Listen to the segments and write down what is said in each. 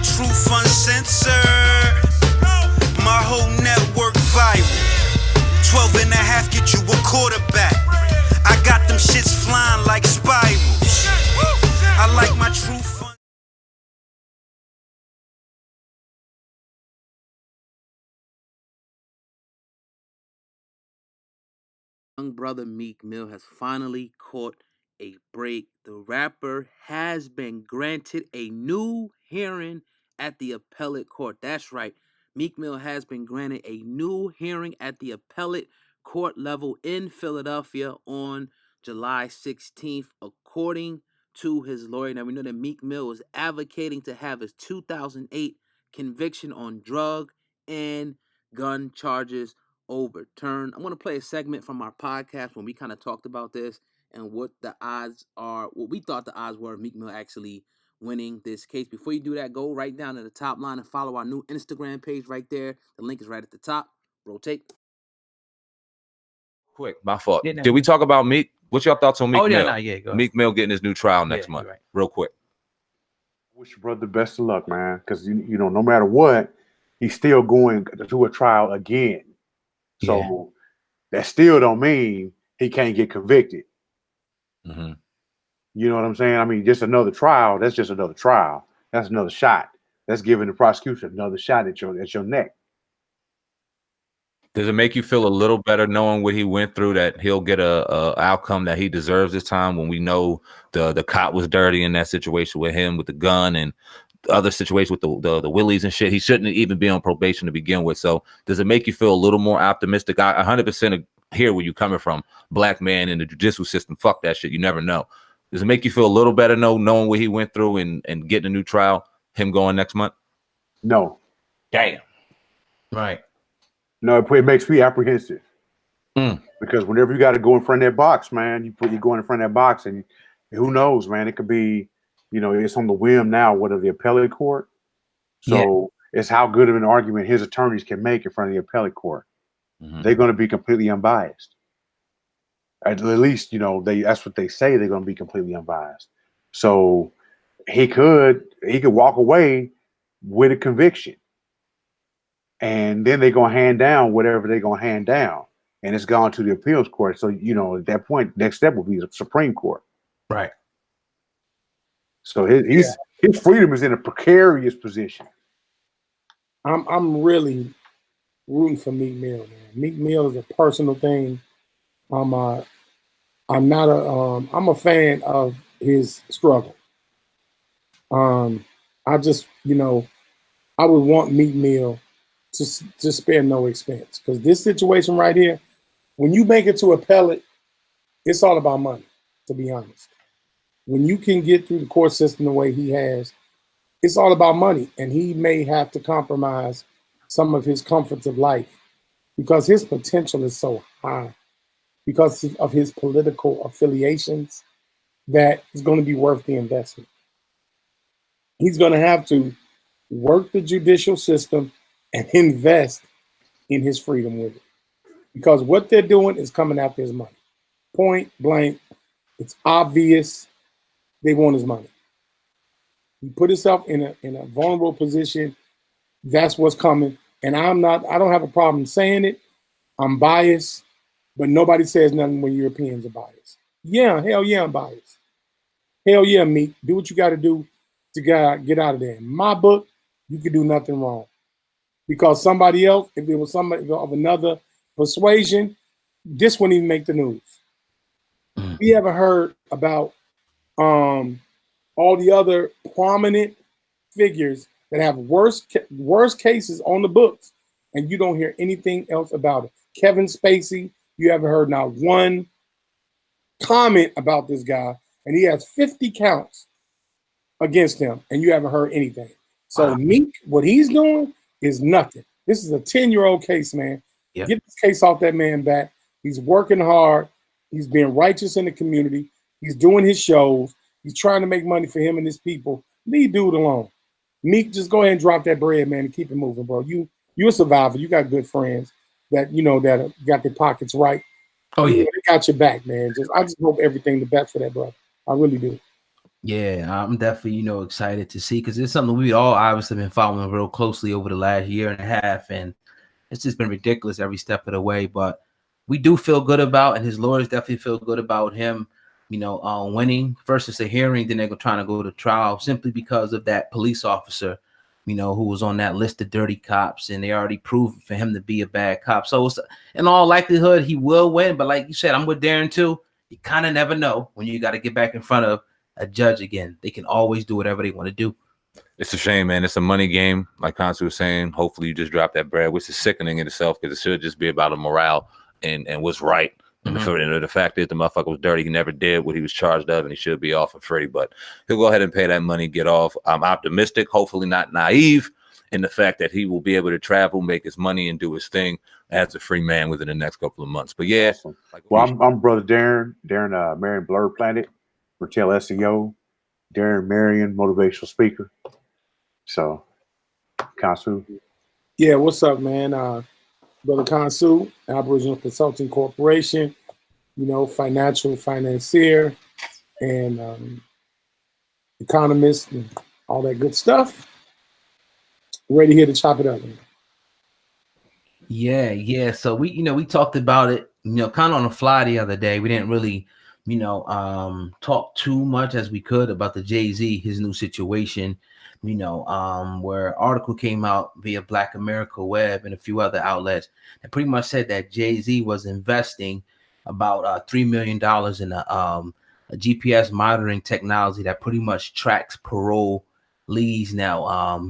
truth uncensored. My whole network viral. 12 and a half get you a quarterback. I got them shits flying like spirals. I like my truth. Young brother Meek Mill has finally caught a break. The rapper has been granted a new hearing at the appellate court. That's right. Meek Mill has been granted a new hearing at the appellate court level in Philadephia on July 16th, according to his lawyer. Now, we know that Meek Mill is advocating to have his 2008 conviction on drug and gun charges overturned. I'm going to play a segment from our podcast when we kind of talked about this and what the odds are, what we thought the odds were of Meek Mill actually winning this case. Before you do that, go right down to the top line and follow our new Instagram page right there. The link is right at the top. Rotate. Quick, my fault. Yeah, no. Did we talk about Meek? What's your thoughts on Meek Mill? Go Meek Mill getting his new trial next month. Right. Real quick. Wish your brother the best of luck, man. Because you know, no matter what, he's still going to a trial again. So that still don't mean he can't get convicted. Mm-hmm. You know what I'm saying? I mean, just another trial. That's just another trial. That's another shot. That's giving the prosecution another shot at your neck. Does it make you feel a little better knowing what he went through, that he'll get a outcome that he deserves this time, when we know the cop was dirty in that situation with him with the gun and the other situation with the willies and shit? He shouldn't even be on probation to begin with. So does it make you feel a little more optimistic? I 100% hear where you're coming from. Black man in the judicial system, fuck that shit. You never know. Does it make you feel a little better knowing what he went through and getting a new trial, him going next month? No. Damn. Right. No, it makes me apprehensive. Because whenever you got to go in front of that box, man, you go in front of that box, and who knows, man, it could be, you know, it's on the whim now, what of the appellate court. So it's how good of an argument his attorneys can make in front of the appellate court. Mm-hmm. They're going to be completely unbiased. At least, you know, that's what they say. They're going to be completely unbiased. So he could walk away with a conviction, and then they're going to hand down whatever they're going to hand down, and it's gone to the appeals court. So, you know, at that point, next step will be the Supreme Court. Right. So his freedom is in a precarious position. I'm really rooting for Meek Mill, man. Meek Mill is a personal thing. I'm a fan of his struggle. I just, you know, I would want Meek Mill to spare no expense, because this situation right here, when you make it to appellate, it's all about money, to be honest. When you can get through the court system the way he has, it's all about money, and he may have to compromise some of his comforts of life because his potential is so high, because of his political affiliations, that it's going to be worth the investment. He's going to have to work the judicial system and invest in his freedom with it, because what they're doing is coming after his money. Point blank, it's obvious they want his money. He put himself in a vulnerable position. That's what's coming. And I don't have a problem saying it. I'm biased, but nobody says nothing when Europeans are biased. Yeah, hell yeah, I'm biased. Hell yeah, Meek. Do what you got to do to get out of there. In my book, you could do nothing wrong. Because somebody else, if it was somebody of another persuasion, this wouldn't even make the news. We ever heard about all the other prominent figures that have worse cases on the books, and you don't hear anything else about it? Kevin Spacey, you haven't heard not one comment about this guy, and he has 50 counts against him, and you haven't heard anything. So Meek, what he's doing is nothing. This is a 10-year-old case, man. Yep. Get this case off that man back. He's working hard. He's being righteous in the community. He's doing his shows. He's trying to make money for him and his people. Leave dude alone. Meek, just go ahead and drop that bread, man, and keep it moving, bro. You're a survivor. You got good friends that, you know, that got their pockets right. Oh, yeah. They got your back, man. I just hope everything the best for that brother. I really do. Yeah, I'm definitely, excited to see, because it's something we all obviously been following real closely over the last year and a half, and it's just been ridiculous every step of the way. But we do feel good about, and his lawyers definitely feel good about him, winning. First it's a hearing, then they're trying to go to trial simply because of that police officer, who was on that list of dirty cops, and they already proved for him to be a bad cop. So it's, in all likelihood, he will win. But like you said, I'm with Darren too. You kind of never know when you got to get back in front of a judge again. They can always do whatever they want to do. It's a shame, man. It's a money game, like Consu was saying. Hopefully you just drop that bread, which is sickening in itself, because it should just be about a morale and what's right. And the fact is the motherfucker was dirty. He never did what he was charged of, and he should be off for free. But he'll go ahead and pay that money, get off. I'm optimistic, hopefully not naive, in the fact that he will be able to travel, make his money, and do his thing as a free man within the next couple of months. But yeah. Awesome. Well, I'm brother Darren Marion Blur Planet, Retail SEO, Darren Marion, motivational speaker. So, Kansu. Yeah, what's up, man? Brother Kansu, Aboriginal Consulting Corporation, financial financier and economist and all that good stuff. Ready here to chop it up, man. Yeah. So we talked about it, kind of on the fly the other day. We didn't really, talk too much as we could about the Jay-Z, his new situation, where article came out via Black America Web and a few other outlets that pretty much said that Jay-Z was investing about $3 million in a GPS monitoring technology that pretty much tracks parolees now.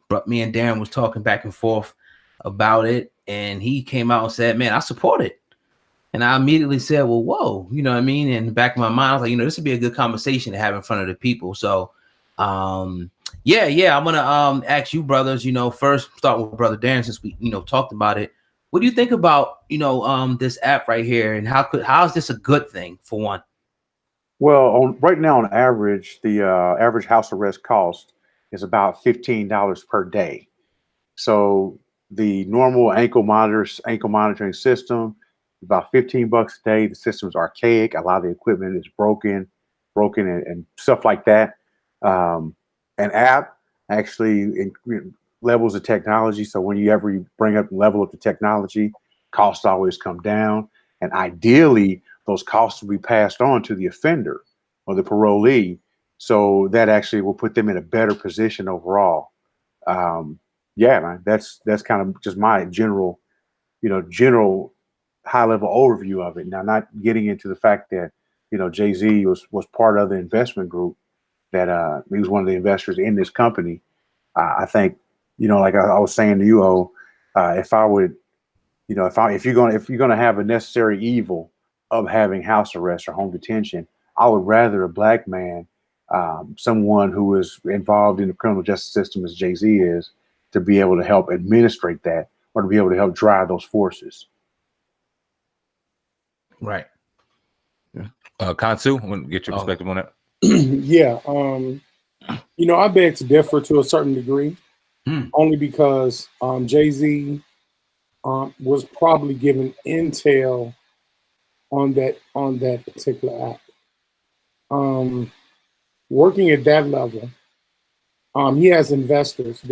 But me and Darren was talking back and forth about it, and he came out and said, man, I support it. And I immediately said, well, whoa, you know what I mean? In the back of my mind, I was like, this would be a good conversation to have in front of the people. So, I'm going to ask you brothers, first start with Brother Darren, since we, talked about it. What do you think about, this app right here, and how is this a good thing for one? Well, right now on average, the average house arrest cost is about $15 per day. So the normal ankle monitoring system, about $15 a day. The system's archaic. A lot of the equipment is broken and stuff like that. An app actually levels the technology. So when you ever bring up the level of the technology, costs always come down. And ideally, those costs will be passed on to the offender or the parolee. So that actually will put them in a better position overall. Man, that's kind of just my general high level overview of it. Now, not getting into the fact that, Jay-Z was part of the investment group that he was one of the investors in this company. I think, like I was saying to you, if you're going to have a necessary evil of having house arrest or home detention, I would rather a black man, someone who is involved in the criminal justice system as Jay-Z is, to be able to help administrate that or to be able to help drive those forces. Right. Kansu, I want to get your perspective on that. Yeah. I beg to differ to a certain degree, only because Jay-Z was probably given intel on that particular app. Working at that level, he has investors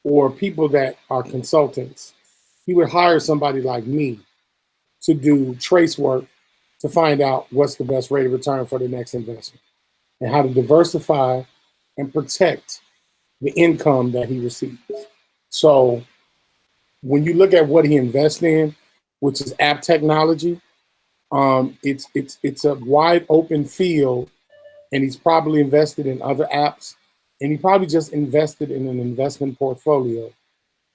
or people that are consultants. He would hire somebody like me to do trace work to find out what's the best rate of return for the next investment and how to diversify and protect the income that he receives. So when you look at what he invests in, which is app technology, it's a wide open field, and he's probably invested in other apps, and he probably just invested in an investment portfolio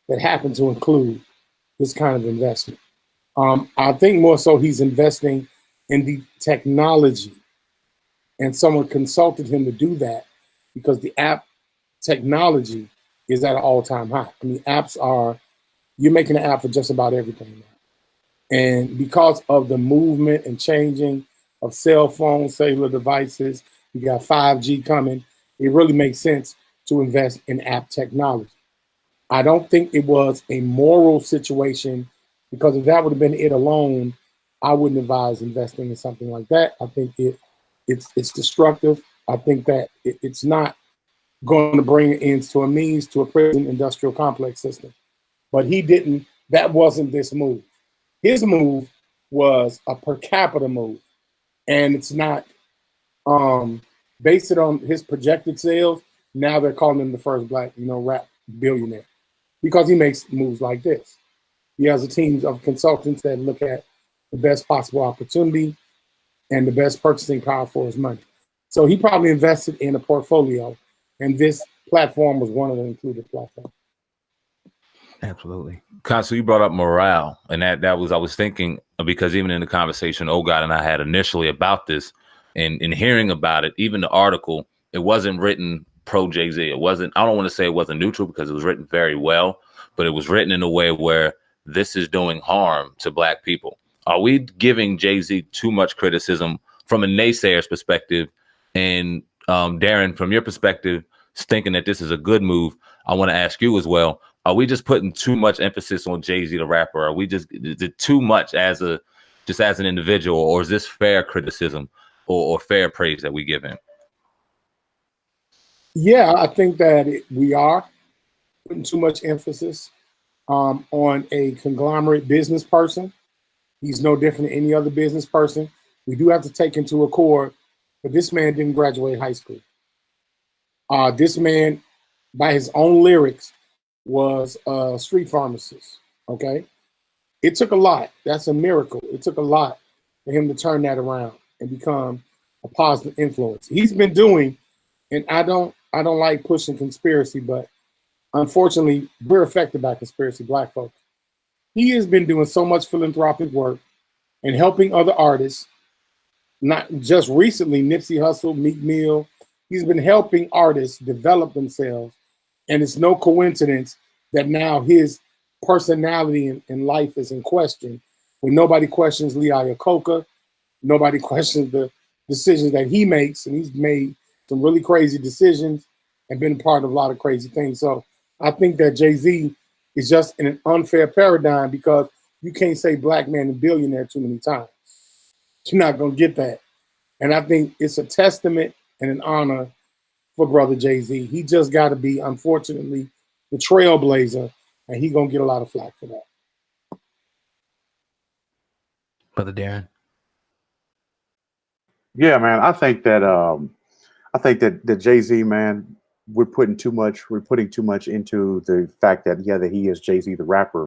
that happened to include this kind of investment. I think more so he's investing in the technology, and someone consulted him to do that because the app technology is at an all-time high. I mean, you're making an app for just about everything now. And because of the movement and changing of cell phones, cellular devices, you got 5G coming, it really makes sense to invest in app technology. I don't think it was a moral situation, because if that would have been it alone, I wouldn't advise investing in something like that. I think it's destructive I think that it's not going to bring ends to a means to a prison industrial complex system. But he didn't, that wasn't this move. His move was a per capita move. And it's not based it on his projected sales. Now they're calling him the first black, rap billionaire because he makes moves like this. He has a team of consultants that look at the best possible opportunity and the best purchasing power for his money. So he probably invested in a portfolio, and this platform was one of the included platforms. Absolutely. Consul, you brought up morale, and that was, I was thinking, because even in the conversation God and I had initially about this, and in hearing about it, even the article, it wasn't written pro Jay-Z. It wasn't, I don't want to say it wasn't neutral because it was written very well, but it was written in a way where this is doing harm to black people. Are we giving Jay-Z too much criticism from a naysayer's perspective? And Darren, from your perspective, thinking that this is a good move, I want to ask you as well. Are we just putting too much emphasis on Jay-Z the rapper? Are we is it too much as an individual, or is this fair criticism or fair praise that we give him? Yeah, I think that we are putting too much emphasis on a conglomerate business person. He's no different than any other business person. We do have to take into account that this man didn't graduate high school. This man, by his own lyrics, was a street pharmacist, okay? It took a lot. That's a miracle. It took a lot for him to turn that around and become a positive influence. He's been doing, and I don't like pushing conspiracy, but unfortunately, we're affected by conspiracy, black folks. He has been doing so much philanthropic work and helping other artists, not just recently, Nipsey Hussle, Meek Mill. He's been helping artists develop themselves. And it's no coincidence that now his personality in life is in question. When nobody questions Lee Iacocca, nobody questions the decisions that he makes. And he's made some really crazy decisions and been a part of a lot of crazy things. So I think that Jay-Z is just in an unfair paradigm because you can't say black man and billionaire too many times. You're not going to get that. And I think it's a testament and an honor for brother Jay-Z. He just got to be, unfortunately, the trailblazer, and he's going to get a lot of flack for that. Brother Darren. Yeah, man. I think that Jay-Z, man, we're putting too much into the fact that that he is Jay-Z the rapper.